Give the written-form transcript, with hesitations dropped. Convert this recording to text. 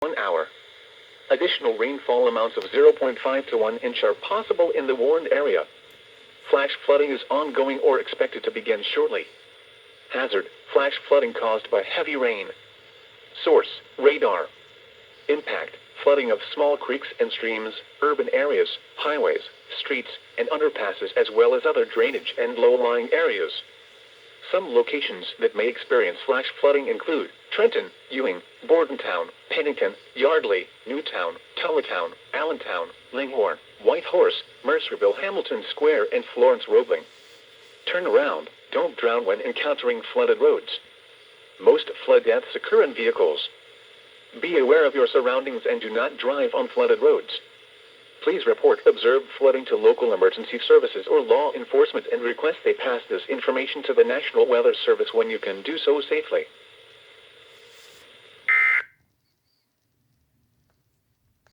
1 hour. Additional rainfall amounts of 0.5 to 1 inch are possible in the warned area. Flash flooding is ongoing or expected to begin shortly. Hazard: flash flooding caused by heavy rain. Source: radar. Impact: flooding of small creeks and streams, urban areas, highways, streets, and underpasses, as well as other drainage and low-lying areas. Some locations that may experience flash flooding include Trenton, Ewing, Bordentown, Pennington, Yardley, Newtown, Tullatown, Allentown, Linghorn, Whitehorse, Mercerville, Hamilton Square, and Florence Roebling. Turn around. Don't drown when encountering flooded roads. Most flood deaths occur in vehicles. Be aware of your surroundings and do not drive on flooded roads. Please report observed flooding to local emergency services or law enforcement and request they pass this information to the National Weather Service when you can do so safely.